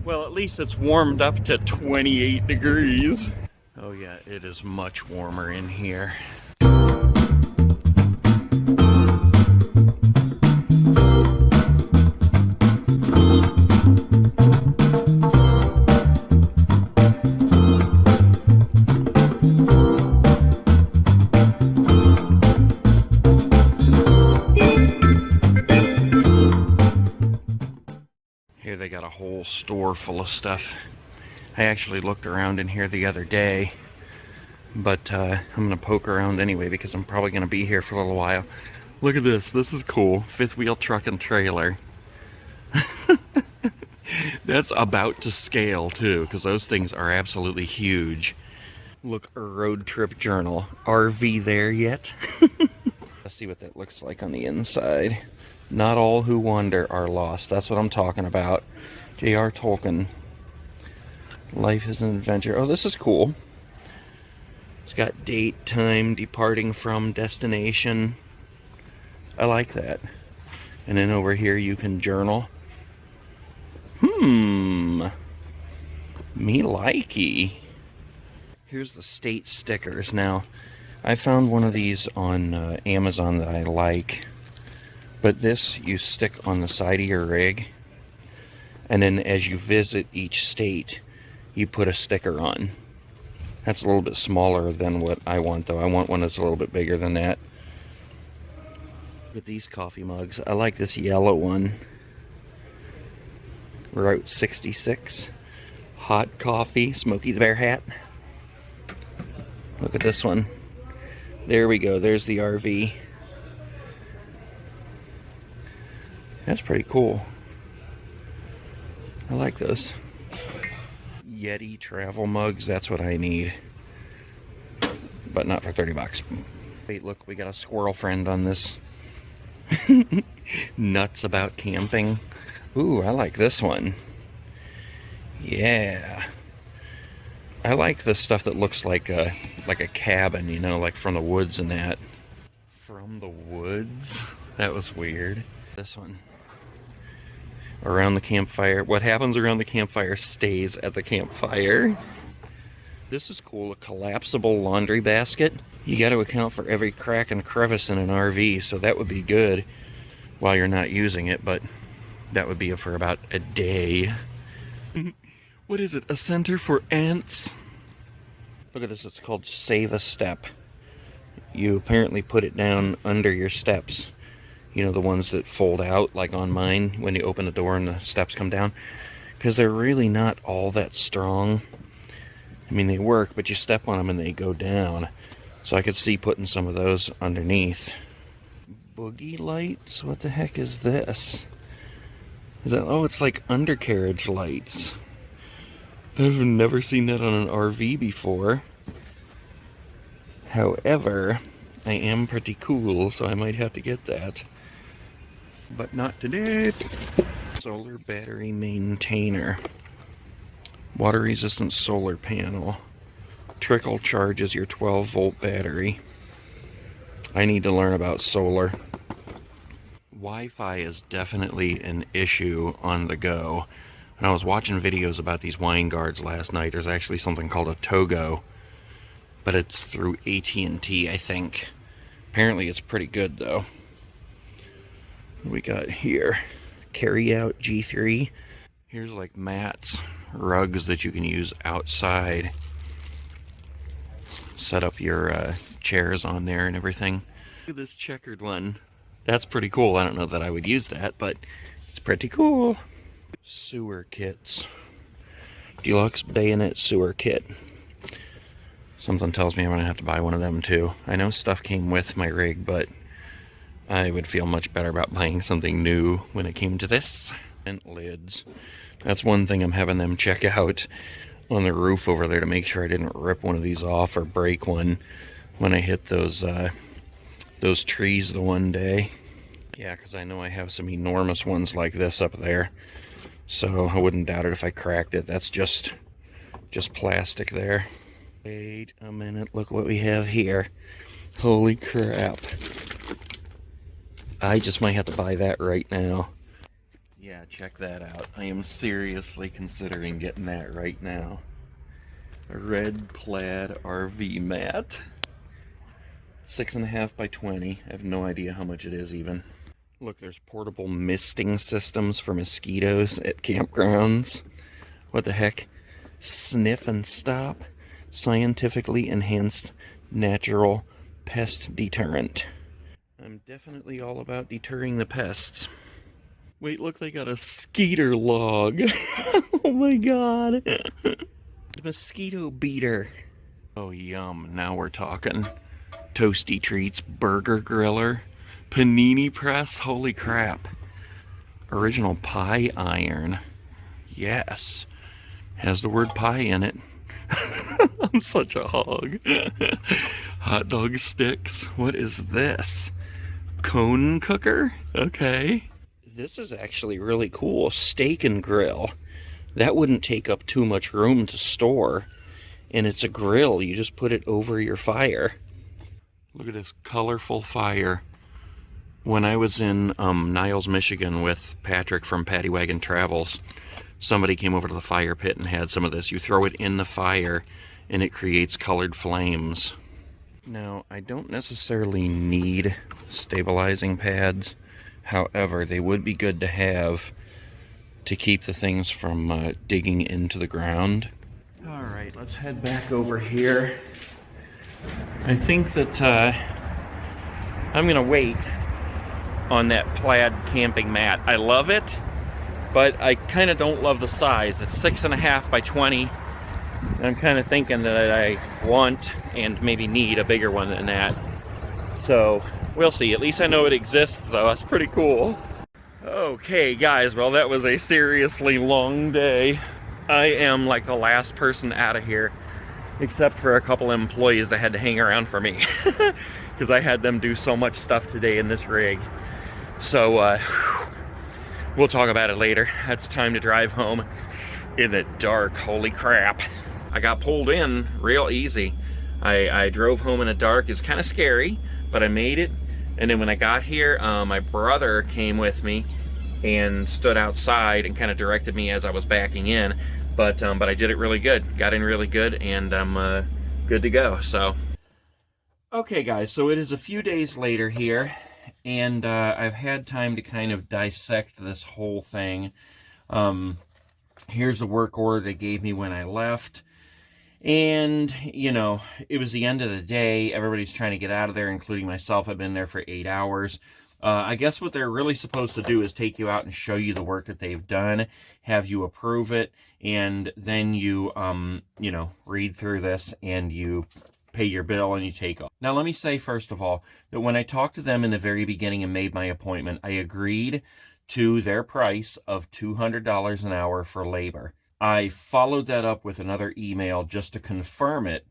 Well, at least it's warmed up to 28 degrees. Oh yeah, it is much warmer in here. Here they got a whole store full of stuff. I actually looked around in here the other day, but I'm going to poke around anyway because I'm probably going to be here for a little while. Look at this. This is cool. Fifth wheel truck and trailer. That's about to scale too, because those things are absolutely huge. Look, a road trip journal. RV there yet? Let's see what that looks like on the inside. Not all who wander are lost. That's what I'm talking about. J.R. Tolkien. Life is an adventure. Oh, this is cool. It's got date, time, departing from, destination. I like that. And then over here you can journal. Me likey. Here's the state stickers. Now, I found one of these on Amazon that I like. But this you stick on the side of your rig. And then as you visit each state, you put a sticker on. That's a little bit smaller than what I want, though. I want one that's a little bit bigger than that. Look at these coffee mugs. I like this yellow one. Route 66. Hot coffee. Smokey the Bear hat. Look at this one. There we go. There's the RV. That's pretty cool. I like those. Yeti travel mugs, that's what I need. But not for 30 bucks. Wait, look, we got a squirrel friend on this. Nuts about camping. Ooh, I like this one. Yeah. I like the stuff that looks like a cabin, you know, like from the woods and that. From the woods? That was weird. This one. Around the campfire. What happens around the campfire stays at the campfire. This is cool. A collapsible laundry basket. You got to account for every crack and crevice in an RV, so that would be good while you're not using it, but that would be for about a day. What is it? A center for ants? Look at this. It's called Save a Step. You apparently put it down under your steps. You know, the ones that fold out, like on mine, when you open the door and the steps come down. Because they're really not all that strong. I mean, they work, but you step on them and they go down. So I could see putting some of those underneath. Boogie lights? What the heck is this? Is that, oh, it's like undercarriage lights. I've never seen that on an RV before. However, I am pretty cool, so I might have to get that. But not today. Solar battery maintainer. Water resistant solar panel. Trickle charges your 12 volt battery. I need to learn about solar. Wi-Fi is definitely an issue on the go. When I was watching videos about these wine guards last night, there's actually something called a Togo. But it's through AT&T, I think. Apparently it's pretty good though. What we got here? Carry out G3. Here's like mats, rugs that you can use outside. Set up your chairs on there and everything. Look at this checkered one. That's pretty cool. I don't know that I would use that, but it's pretty cool. Sewer kits. Deluxe bayonet sewer kit. Something tells me I'm going to have to buy one of them too. I know stuff came with my rig, but I would feel much better about buying something new when it came to this. Vent lids. That's one thing I'm having them check out on the roof over there to make sure I didn't rip one of these off or break one when I hit those trees the one day. Yeah, because I know I have some enormous ones like this up there. So I wouldn't doubt it if I cracked it. That's just plastic there. Wait a minute, look what we have here. Holy crap. I just might have to buy that right now. Yeah, check that out. I am seriously considering getting that right now. A red Plaid RV mat. 6.5 by 20. I have no idea how much it is even. Look, there's portable misting systems for mosquitoes at campgrounds. What the heck? Sniff and stop. Scientifically enhanced natural pest deterrent. I'm definitely all about deterring the pests. Wait, look, they got a skeeter log. Oh my god. The mosquito beater. Oh, yum. Now we're talking. Toasty treats, burger griller, panini press. Holy crap. Original pie iron. Yes. Has the word pie in it. I'm such a hog. Hot dog sticks. What is this? Cone cooker? Okay. This is actually really cool. Steak and grill. That wouldn't take up too much room to store. And it's a grill. You just put it over your fire. Look at this colorful fire. When I was in Niles, Michigan with Patrick from Paddy Wagon Travels, somebody came over to the fire pit and had some of this. You throw it in the fire and it creates colored flames. Now, I don't necessarily need stabilizing pads. However, they would be good to have to keep the things from digging into the ground. All right, let's head back over here. I think that I'm gonna wait on that plaid camping mat. I love it, but I kind of don't love the size. It's 6.5 by 20. I'm kind of thinking that I want and maybe need a bigger one than that. So we'll see. At least I know it exists, though. That's pretty cool. Okay, guys. Well, that was a seriously long day. I am like the last person out of here, except for a couple employees that had to hang around for me because I had them do so much stuff today in this rig. So we'll talk about it later. It's time to drive home in the dark. Holy crap. I got pulled in real easy. I drove home in the dark. It's kind of scary, but I made it. And then when I got here, my brother came with me and stood outside and kind of directed me as I was backing in. But I did it really good. Got in really good, and I'm good to go. So, okay, guys. So it is a few days later here, and I've had time to kind of dissect this whole thing. Here's the work order they gave me when I left. And, you know, it was the end of the day. Everybody's trying to get out of there, including myself. I've been there for 8 hours. I guess what they're really supposed to do is take you out and show you the work that they've done, have you approve it, and then you, you know, read through this and you pay your bill and you take off. Now, let me say, first of all, that when I talked to them in the very beginning and made my appointment, I agreed to their price of $200 an hour for labor. I followed that up with another email just to confirm it.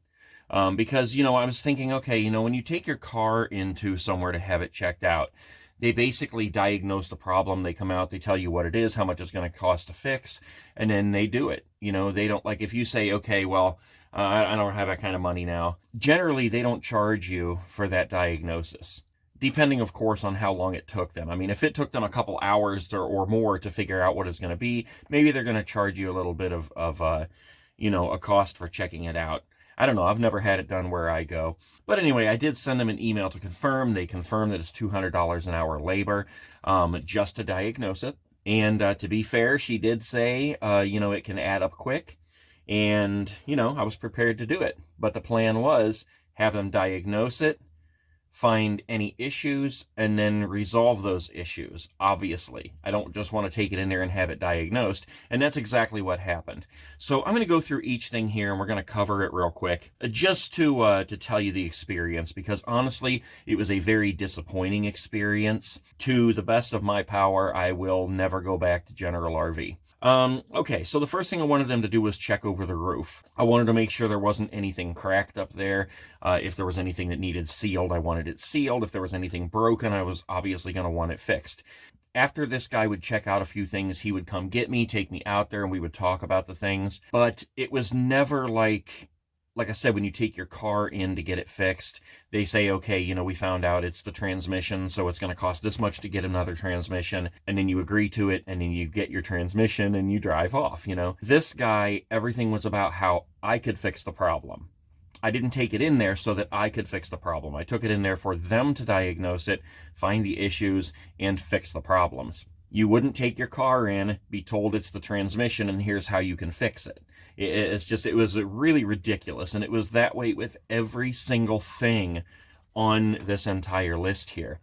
Because, you know, I was thinking, okay, you know, when you take your car into somewhere to have it checked out, they basically diagnose the problem. They come out, they tell you what it is, how much it's going to cost to fix, and then they do it. You know, they don't, like, if you say, okay, well, I don't have that kind of money now. Generally, they don't charge you for that diagnosis, depending, of course, on how long it took them. I mean, if it took them a couple hours or more to figure out what it's going to be, maybe they're going to charge you a little bit of you know, a cost for checking it out. I don't know. I've never had it done where I go. But anyway, I did send them an email to confirm. They confirmed that it's $200 an hour labor just to diagnose it. And to be fair, she did say, you know, it can add up quick. And, you know, I was prepared to do it. But the plan was have them diagnose it, find any issues, and then resolve those issues, obviously. I don't just want to take it in there and have it diagnosed, and that's exactly what happened. So I'm going to go through each thing here, and we're going to cover it real quick, just to tell you the experience, because honestly, it was a very disappointing experience. To the best of my power, I will never go back to General RV. Okay, so the first thing I wanted them to do was check over the roof. I wanted to make sure there wasn't anything cracked up there. If there was anything that needed sealed, I wanted it sealed. If there was anything broken, I was obviously going to want it fixed. After this guy would check out a few things, he would come get me, take me out there, and we would talk about the things. But it was never like like I said, when you take your car in to get it fixed, they say, okay, you know, we found out it's the transmission, so it's going to cost this much to get another transmission, and then you agree to it, and then you get your transmission, and you drive off, you know. This guy, everything was about how I could fix the problem. I didn't take it in there so that I could fix the problem. I took it in there for them to diagnose it, find the issues, and fix the problems. You wouldn't take your car in, be told it's the transmission, and here's how you can fix it. It was really ridiculous, and it was that way with every single thing on this entire list here.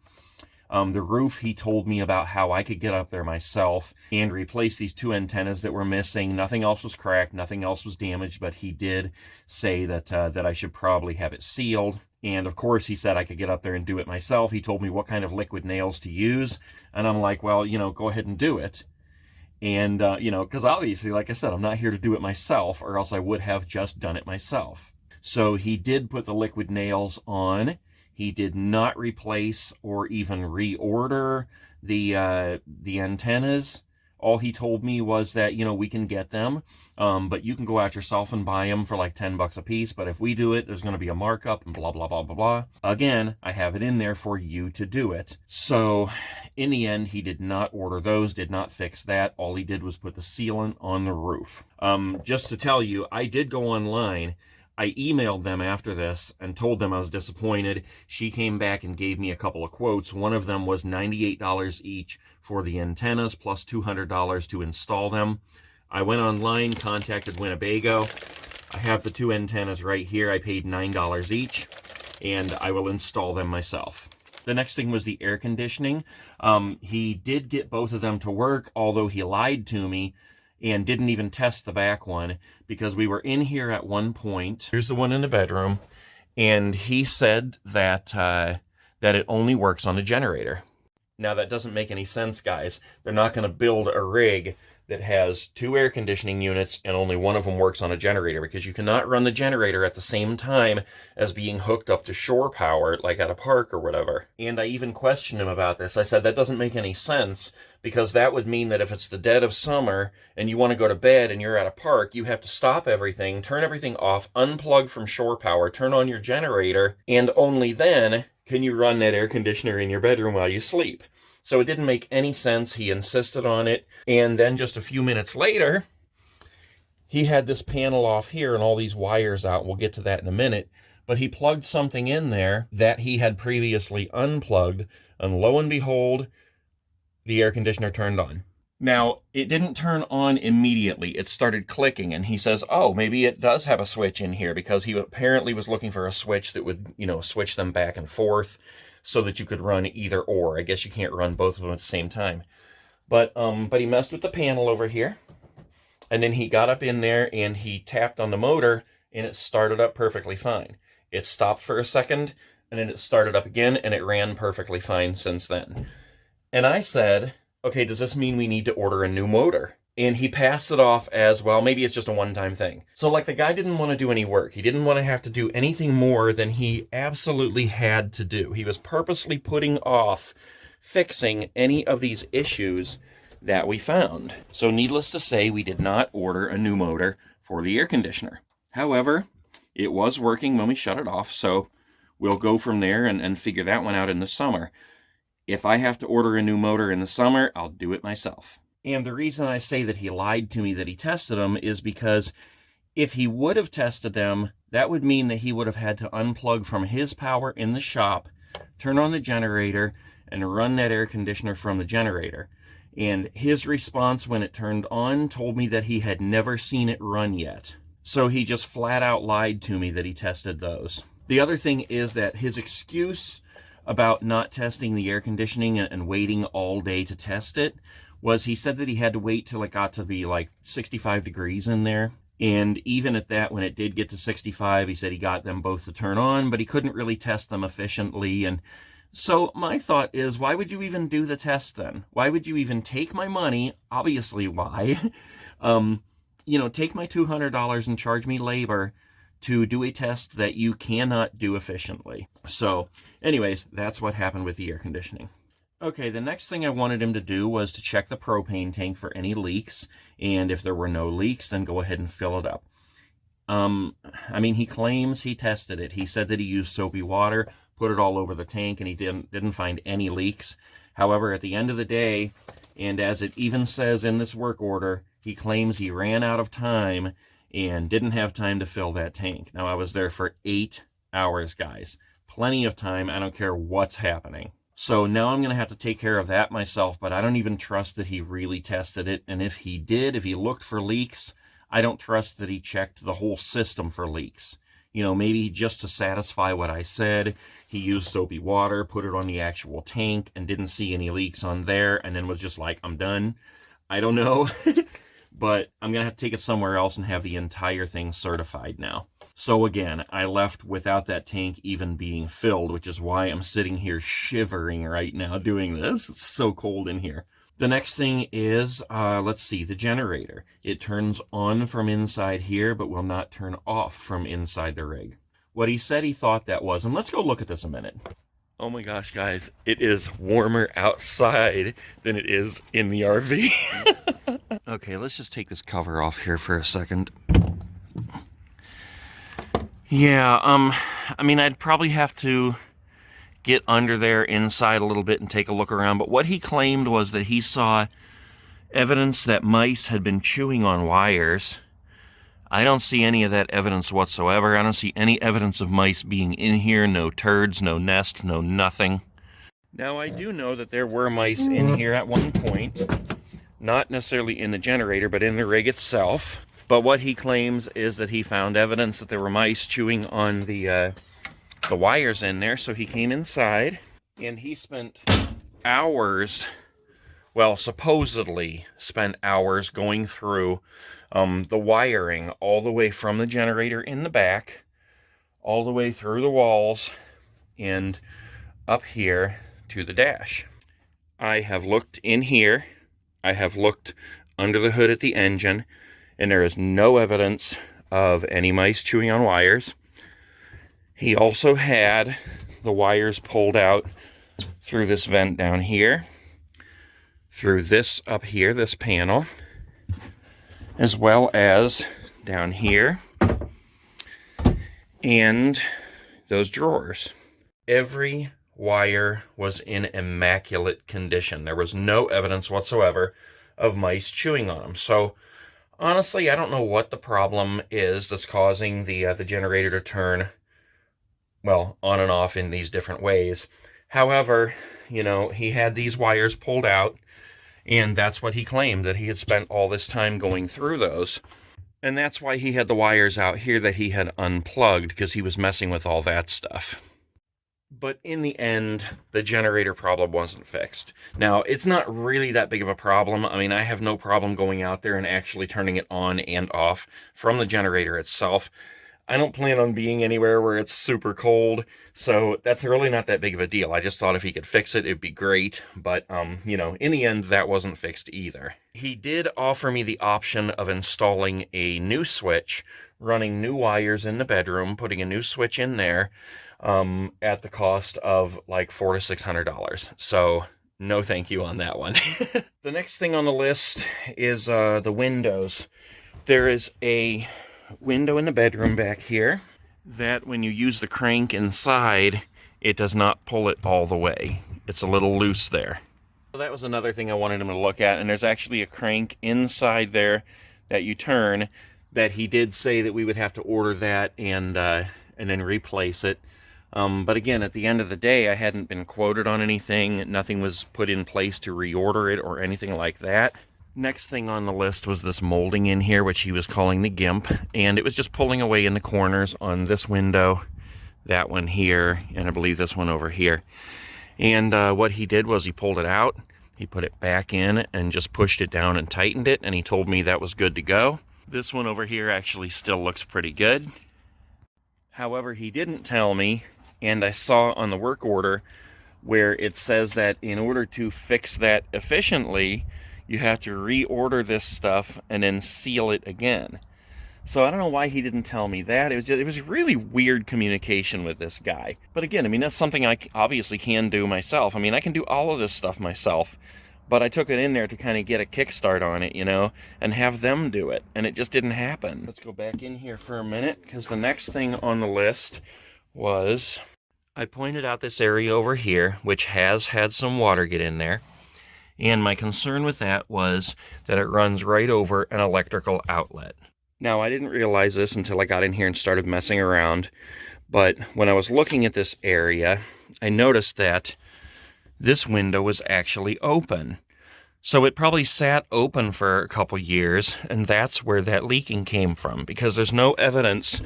The roof, he told me about how I could get up there myself and replace these 2 antennas that were missing. Nothing else was cracked, nothing else was damaged, but he did say that I should probably have it sealed. And of course, he said I could get up there and do it myself. He told me what kind of liquid nails to use. And I'm like, well, you know, go ahead and do it. And, you know, because obviously, like I said, I'm not here to do it myself, or else I would have just done it myself. So he did put the liquid nails on. He did not replace or even reorder the antennas. All he told me was that, you know, we can get them, but you can go out yourself and buy them for like $10 a piece. But if we do it, there's going to be a markup and blah, blah, blah, blah, blah. Again, I have it in there for you to do it. So in the end, he did not order those, did not fix that. All he did was put the sealant on the roof. Just to tell you, I did go online. I emailed them after this and told them I was disappointed. She came back and gave me a couple of quotes. One of them was $98 each for the antennas plus $200 to install them. I went online, contacted Winnebago. I have the 2 antennas right here. I paid $9 each, and I will install them myself. The next thing was the air conditioning. He did get both of them to work, although he lied to me and didn't even test the back one, because we were in here at one point. Here's the one in the bedroom, and he said that that it only works on a generator. Now, that doesn't make any sense, guys. They're not going to build a rig that has 2 air conditioning units and only one of them works on a generator, because you cannot run the generator at the same time as being hooked up to shore power, like at a park or whatever. And I even questioned him about this. I said, that doesn't make any sense, because that would mean that if it's the dead of summer and you want to go to bed and you're at a park, you have to stop everything, turn everything off, unplug from shore power, turn on your generator, and only then can you run that air conditioner in your bedroom while you sleep. So it didn't make any sense. He insisted on it. And then just a few minutes later, he had this panel off here and all these wires out. We'll get to that in a minute. But he plugged something in there that he had previously unplugged. And lo and behold, the air conditioner turned on. Now, it didn't turn on immediately. It started clicking, and he says, oh, maybe it does have a switch in here, because he apparently was looking for a switch that would, you know, switch them back and forth so that you could run either or. I guess you can't run both of them at the same time. But he messed with the panel over here, and then he got up in there and he tapped on the motor, and it started up perfectly fine. It stopped for a second, and then it started up again, and it ran perfectly fine since then. And I said, okay, does this mean we need to order a new motor? And he passed it off as, well, maybe it's just a one-time thing. So, like, the guy didn't want to do any work. He didn't want to have to do anything more than he absolutely had to do. He was purposely putting off fixing any of these issues that we found. So, needless to say, we did not order a new motor for the air conditioner. However, it was working when we shut it off, so we'll go from there and figure that one out in the summer. If I have to order a new motor in the summer, I'll do it myself. And the reason I say that he lied to me that he tested them is because if he would have tested them, that would mean that he would have had to unplug from his power in the shop, turn on the generator, and run that air conditioner from the generator. And his response when it turned on told me that he had never seen it run yet. So he just flat out lied to me that he tested those. The other thing is that his excuse about not testing the air conditioning and waiting all day to test it was he said that he had to wait till it got to be like 65 degrees in there. And even at that, when it did get to 65, he said he got them both to turn on, but he couldn't really test them efficiently. And so my thought is, why would you even do the test then? Why would you even take my money? Obviously, why? Take my $200 and charge me labor to do a test that you cannot do efficiently. So anyways, that's what happened with the air conditioning. Okay, the next thing I wanted him to do was to check the propane tank for any leaks, and if there were no leaks, then go ahead and fill it up. I mean, he claims he tested it. He said that he used soapy water, put it all over the tank, and he didn't find any leaks. However, at the end of the day, and as it even says in this work order, he claims he ran out of time and didn't have time to fill that tank. Now, I was there for 8 hours, guys. Plenty of time. I don't care what's happening. So now I'm going to have to take care of that myself, but I don't even trust that he really tested it. And if he did, if he looked for leaks, I don't trust that he checked the whole system for leaks. You know, maybe just to satisfy what I said, he used soapy water, put it on the actual tank, and didn't see any leaks on there, and then was just like, I'm done. I don't know. But I'm going to have to take it somewhere else and have the entire thing certified now. So again, I left without that tank even being filled, which is why I'm sitting here shivering right now doing this. It's so cold in here. The next thing is, let's see, the generator. It turns on from inside here, but will not turn off from inside the rig. What he said he thought that was, and let's go look at this a minute. Oh my gosh, guys, it is warmer outside than it is in the RV. Okay, let's just take this cover off here for a second. Yeah, I mean, I'd probably have to get under there inside a little bit and take a look around, but what he claimed was that he saw evidence that mice had been chewing on wires. I don't see any of that evidence whatsoever. I don't see any evidence of mice being in here. No turds, no nest, no nothing. Now, I do know that there were mice in here at one point. Not necessarily in the generator, but in the rig itself. But what he claims is that he found evidence that there were mice chewing on the wires in there. So he came inside, and he spent hours, well, supposedly spent hours going through the wiring all the way from the generator in the back, all the way through the walls, and up here to the dash. I have looked in here. I have looked under the hood at the engine, and there is no evidence of any mice chewing on wires. He also had the wires pulled out through this vent down here, through this up here, this panel, as well as down here, and those drawers. Every wire was in immaculate condition. There was no evidence whatsoever of mice chewing on them. So honestly, I don't know what the problem is that's causing the generator to turn, well, on and off in these different ways. However, you know, he had these wires pulled out, and that's what he claimed, that he had spent all this time going through those. And that's why he had the wires out here that he had unplugged, because he was messing with all that stuff. But in the end, the generator problem wasn't fixed. Now, it's not really that big of a problem. I mean, I have no problem going out there and actually turning it on and off from the generator itself. I don't plan on being anywhere where it's super cold, so that's really not that big of a deal. I just thought if he could fix it, it'd be great. But, you know, in the end, that wasn't fixed either. He did offer me the option of installing a new switch, running new wires in the bedroom, putting a new switch in there, at the cost of like $400 to $600. So no thank you on that one. The next thing on the list is the windows. There is a window in the bedroom back here that when you use the crank inside, it does not pull it all the way. It's a little loose there. So that was another thing I wanted him to look at, and there's actually a crank inside there that you turn that he did say that we would have to order that and then replace it. But again, at the end of the day, I hadn't been quoted on anything. Nothing was put in place to reorder it or anything like that. Next thing on the list was this molding in here, which he was calling the GIMP, and it was just pulling away in the corners on this window, that one here, and I believe this one over here. And what he did was he pulled it out, he put it back in, and just pushed it down and tightened it, and he told me that was good to go. This one over here actually still looks pretty good. However, he didn't tell me, and I saw on the work order where it says that in order to fix that efficiently, you have to reorder this stuff and then seal it again. So I don't know why he didn't tell me that. It was really weird communication with this guy. But again, I mean, that's something I obviously can do myself. I mean, I can do all of this stuff myself. But I took it in there to kind of get a kickstart on it, you know, and have them do it. And it just didn't happen. Let's go back in here for a minute, because the next thing on the list was, I pointed out this area over here, which has had some water get in there. And my concern with that was that it runs right over an electrical outlet. Now, I didn't realize this until I got in here and started messing around. But when I was looking at this area, I noticed that this window was actually open. So it probably sat open for a couple years, and that's where that leaking came from, because there's no evidence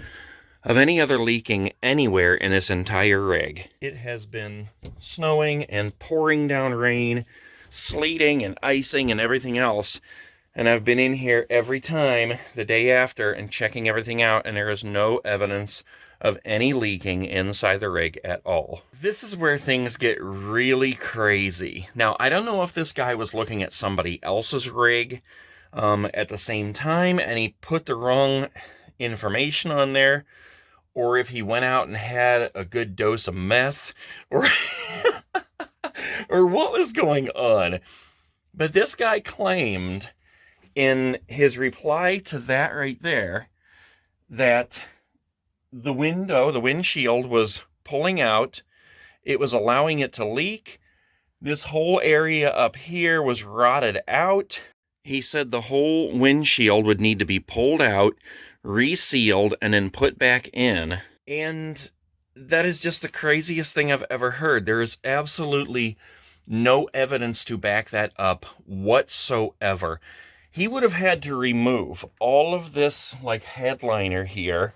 of any other leaking anywhere in this entire rig. It has been snowing and pouring down rain, sleeting and icing and everything else, and I've been in here every time the day after and checking everything out, and there is no evidence of any leaking inside the rig at all. This is where things get really crazy. Now, I don't know if this guy was looking at somebody else's rig at the same time, and he put the wrong information on there, or if he went out and had a good dose of meth, or, or what was going on. But this guy claimed in his reply to that right there that the windshield was pulling out. It was allowing it to leak. This whole area up here was rotted out. He said the whole windshield would need to be pulled out, resealed, and then put back in. And that is just the craziest thing I've ever heard. There is absolutely no evidence to back that up whatsoever. He would have had to remove all of this, like, headliner here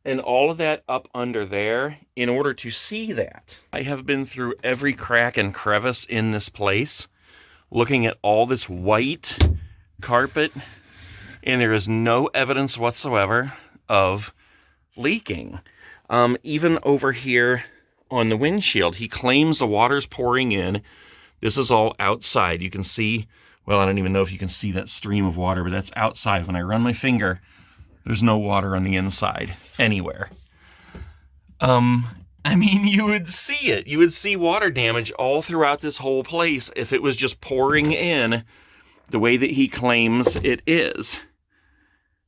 and all of that up under there in order to see that. I have been through every crack and crevice in this place, looking at all this white carpet, and there is no evidence whatsoever of leaking. Even over here on the windshield, he claims the water's pouring in. This is all outside. You can see, well, I don't even know if you can see that stream of water, but that's outside. When I run my finger, there's no water on the inside anywhere. I mean, you would see it. You would see water damage all throughout this whole place if it was just pouring in the way that he claims it is.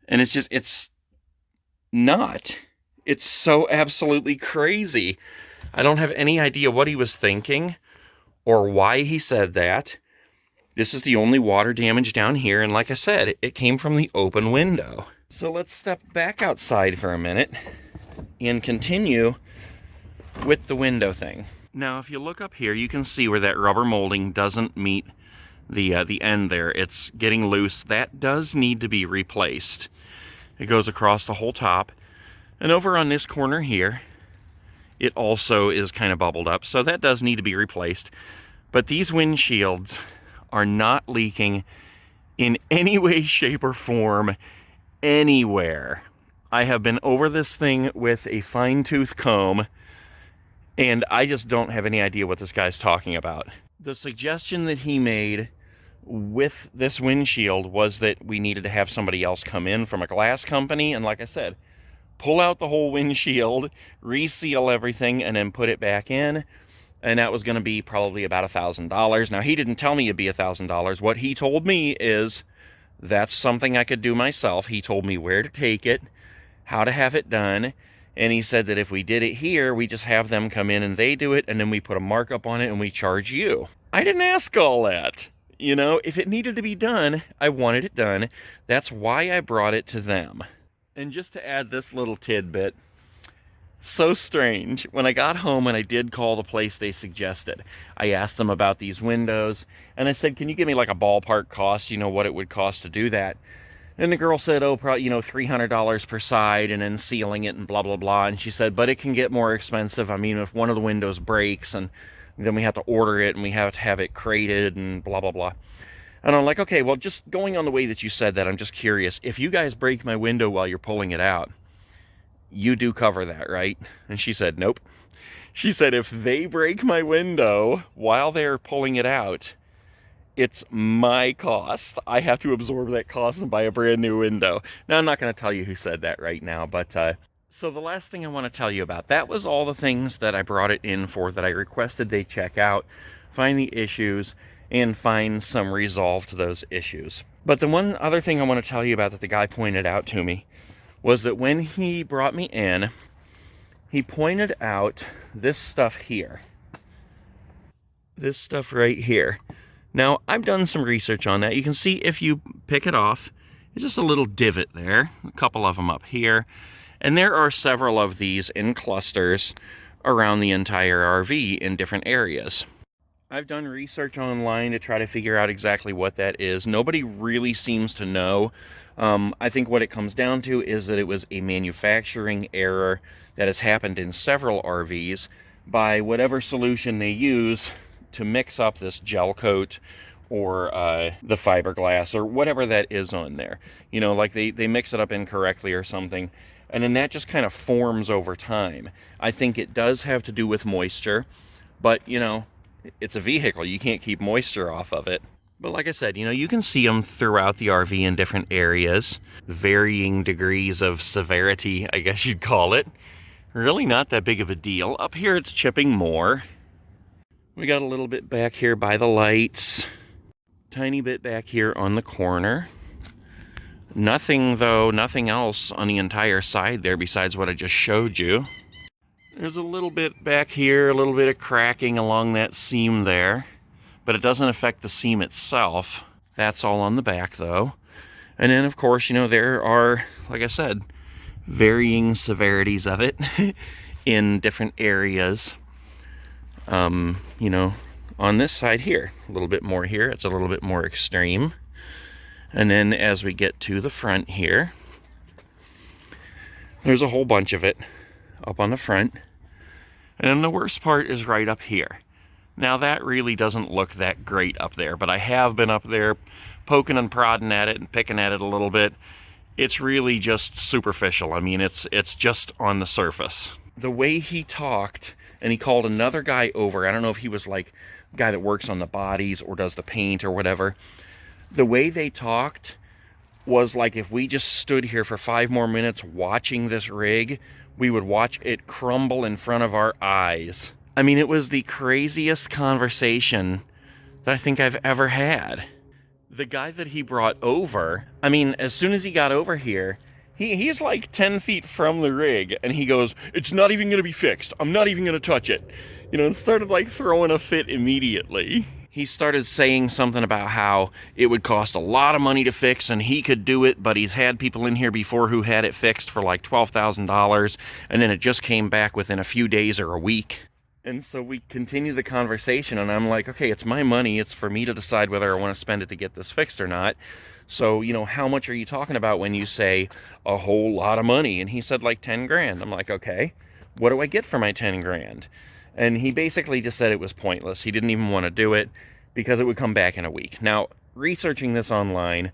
And it's not. It's so absolutely crazy. I don't have any idea what he was thinking or why he said that. This is the only water damage down here, and like I said, it came from the open window. So let's step back outside for a minute and continue with the window thing. Now, if you look up here, you can see where that rubber molding doesn't meet the end there. It's getting loose. That does need to be replaced. It goes across the whole top. And over on this corner here, it also is kind of bubbled up, so that does need to be replaced. But these windshields are not leaking in any way, shape, or form anywhere. I have been over this thing with a fine-tooth comb, and I just don't have any idea what this guy's talking about. The suggestion that he made with this windshield was that we needed to have somebody else come in from a glass company, and like I said, pull out the whole windshield, reseal everything, and then put it back in. And that was going to be probably about $1,000. Now, he didn't tell me it'd be $1,000. What he told me is that's something I could do myself. He told me where to take it, how to have it done. And he said that if we did it here, we just have them come in and they do it, and then we put a markup on it and we charge you. I didn't ask all that. You know, if it needed to be done, I wanted it done. That's why I brought it to them. And just to add this little tidbit, so strange. When I got home and I did call the place they suggested, I asked them about these windows, and I said, can you give me like a ballpark cost, you know, what it would cost to do that? And the girl said, oh, probably, you know, $300 per side and then sealing it and blah, blah, blah. And she said, but it can get more expensive. I mean, if one of the windows breaks and then we have to order it and we have to have it crated and blah, blah, blah. And I'm like, okay, well, just going on the way that you said that, I'm just curious. If you guys break my window while you're pulling it out, you do cover that, right? And she said, nope. She said, if they break my window while they're pulling it out, it's my cost. I have to absorb that cost and buy a brand new window. Now, I'm not going to tell you who said that right now, but so the last thing I want to tell you about, that was all the things that I brought it in for, that I requested they check out, find the issues, and find some resolve to those issues. But the one other thing I want to tell you about that the guy pointed out to me was that when he brought me in, he pointed out this stuff here. This stuff right here. Now, I've done some research on that. You can see if you pick it off, it's just a little divot there, a couple of them up here. And there are several of these in clusters around the entire RV in different areas. I've done research online to try to figure out exactly what that is. Nobody really seems to know. I think what it comes down to is that it was a manufacturing error that has happened in several RVs by whatever solution they use to mix up this gel coat or the fiberglass or whatever that is on there. You know, like they mix it up incorrectly or something, and then that just kind of forms over time. I think it does have to do with moisture, but, you know, it's a vehicle. You can't keep moisture off of it. But like I said, you know, you can see them throughout the RV in different areas, varying degrees of severity, I guess you'd call it. Really not that big of a deal. Up here it's chipping more. We got a little bit back here by the lights. Tiny bit back here on the corner. Nothing though, nothing else on the entire side there besides what I just showed you. There's a little bit back here, a little bit of cracking along that seam there, but it doesn't affect the seam itself. That's all on the back though. And then of course, you know, there are, like I said, varying severities of it in different areas. You know, on this side here, a little bit more here, it's a little bit more extreme. And then as we get to the front here, there's a whole bunch of it up on the front. And then the worst part is right up here. Now that really doesn't look that great up there, but I have been up there poking and prodding at it and picking at it a little bit. It's really just superficial. I mean, it's just on the surface. The way he talked, and he called another guy over, I don't know if he was like the guy that works on the bodies or does the paint or whatever. The way they talked was like if we just stood here for 5 more minutes watching this rig, we would watch it crumble in front of our eyes. I mean, it was the craziest conversation that I think I've ever had. The guy that he brought over, I mean, as soon as he got over here, he's like 10 feet from the rig, and he goes, "It's not even going to be fixed. I'm not even going to touch it." You know, and started like throwing a fit immediately. He started saying something about how it would cost a lot of money to fix and he could do it, but he's had people in here before who had it fixed for like $12,000, and then it just came back within a few days or a week. And so we continue the conversation, and I'm like, okay, it's my money. It's for me to decide whether I want to spend it to get this fixed or not. So, you know, how much are you talking about when you say a whole lot of money? And he said like 10 grand. I'm like, okay, what do I get for my 10 grand? And he basically just said it was pointless. He didn't even want to do it because it would come back in a week. Now, researching this online,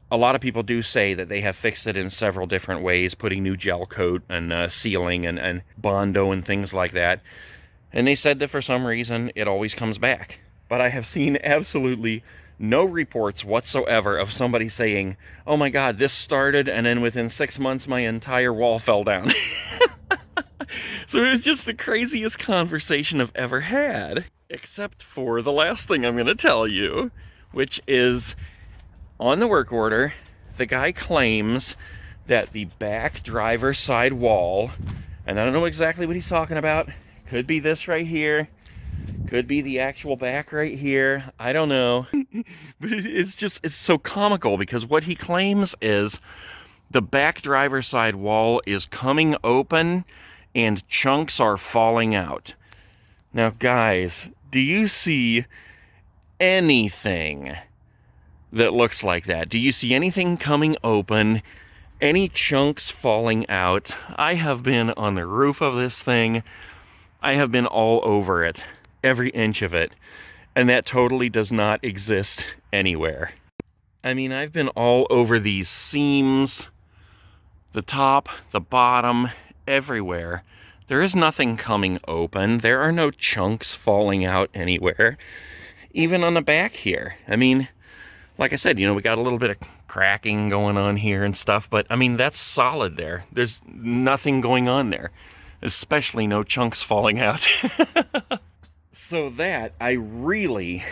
a lot of people do say that they have fixed it in several different ways, putting new gel coat and sealing and Bondo and things like that. And they said that for some reason, it always comes back. But I have seen absolutely no reports whatsoever of somebody saying, "Oh my God, this started, and then within 6 months, my entire wall fell down." So it was just the craziest conversation I've ever had. Except for the last thing I'm going to tell you, which is on the work order, the guy claims that the back driver's side wall, and I don't know exactly what he's talking about, could be this right here, could be the actual back right here, I don't know. But it's so comical because what he claims is the back driver's side wall is coming open and chunks are falling out. Now, guys, do you see anything that looks like that? Do you see anything coming open? Any chunks falling out? I have been on the roof of this thing. I have been all over it, every inch of it, and that totally does not exist anywhere. I mean, I've been all over these seams, the top, the bottom, everywhere. There is nothing coming open. There are no chunks falling out anywhere. Even on the back here. I mean, like I said, you know, we got a little bit of cracking going on here and stuff, but I mean, that's solid there. There's nothing going on there. Especially no chunks falling out. So that, I really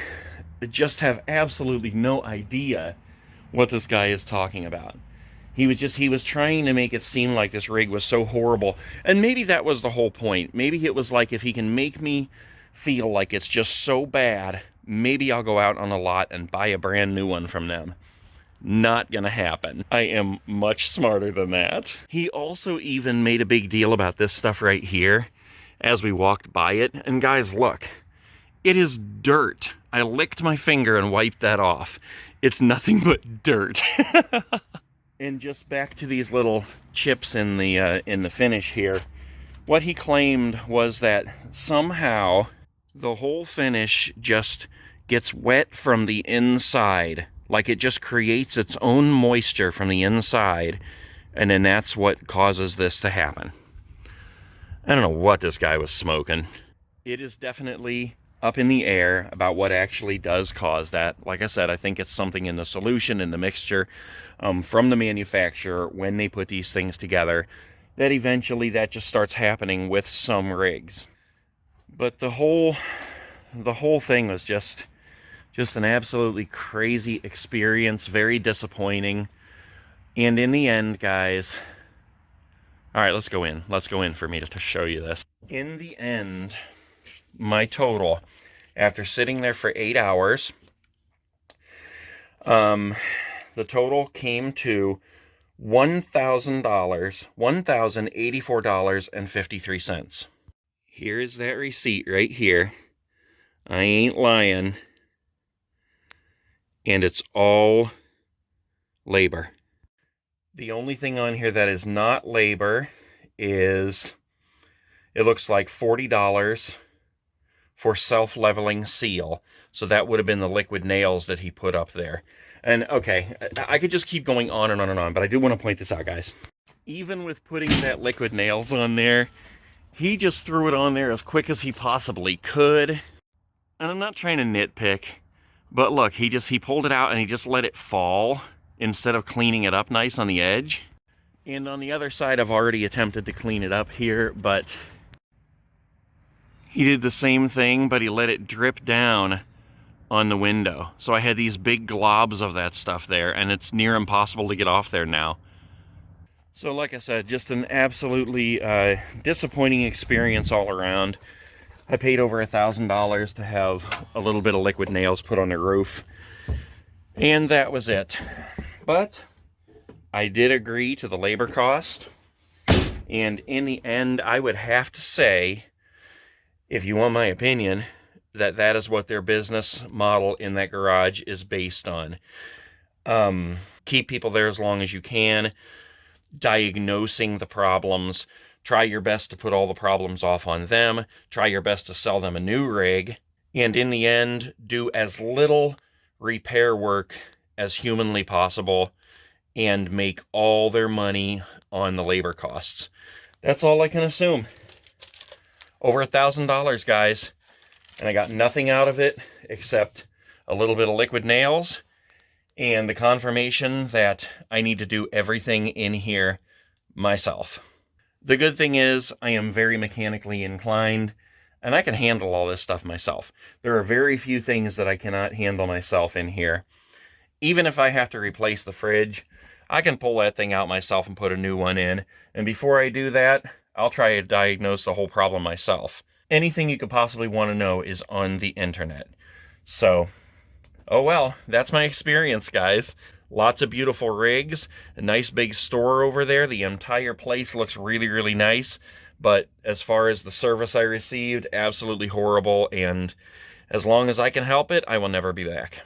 just have absolutely no idea what this guy is talking about. He was trying to make it seem like this rig was so horrible. And maybe that was the whole point. Maybe it was like, if he can make me feel like it's just so bad, maybe I'll go out on a lot and buy a brand new one from them. Not gonna happen. I am much smarter than that. He also even made a big deal about this stuff right here as we walked by it. And guys, look. It is dirt. I licked my finger and wiped that off. It's nothing but dirt. And just back to these little chips in the finish here. What he claimed was that somehow the whole finish just gets wet from the inside. Like it just creates its own moisture from the inside. And then that's what causes this to happen. I don't know what this guy was smoking. It is definitely up in the air about what actually does cause that. Like I said, I think it's something in the solution, in the mixture from the manufacturer when they put these things together, that eventually that just starts happening with some rigs. But the whole thing was just an absolutely crazy experience, very disappointing. And in the end, guys, all right, let's go in. Let's go in for me to show you this. In the end, my total, after sitting there for 8 hours, the total came to $1,000, $1,084.53. Here is that receipt right here. I ain't lying. And it's all labor. The only thing on here that is not labor is, it looks like $40 for self-leveling seal. So that would have been the liquid nails that he put up there. And okay, I could just keep going on and on and on, but I do want to point this out, guys. Even with putting that liquid nails on there, he just threw it on there as quick as he possibly could. And I'm not trying to nitpick, but look, he pulled it out and he just let it fall instead of cleaning it up nice on the edge. And on the other side, I've already attempted to clean it up here, but he did the same thing, but he let it drip down on the window. So I had these big globs of that stuff there, and it's near impossible to get off there now. So like I said, just an absolutely disappointing experience all around. I paid over $1,000 to have a little bit of liquid nails put on the roof, and that was it. But I did agree to the labor cost, and in the end, I would have to say, if you want my opinion, that is what their business model in that garage is based on. Keep people there as long as you can, diagnosing the problems, try your best to put all the problems off on them, try your best to sell them a new rig, and in the end, do as little repair work as humanly possible and make all their money on the labor costs. That's all I can assume. Over $1,000, guys. And I got nothing out of it except a little bit of liquid nails and the confirmation that I need to do everything in here myself. The good thing is I am very mechanically inclined and I can handle all this stuff myself. There are very few things that I cannot handle myself in here. Even if I have to replace the fridge, I can pull that thing out myself and put a new one in. And before I do that, I'll try to diagnose the whole problem myself. Anything you could possibly want to know is on the internet. So, oh well, that's my experience, guys. Lots of beautiful rigs, a nice big store over there. The entire place looks really, really nice. But as far as the service I received, absolutely horrible. And as long as I can help it, I will never be back.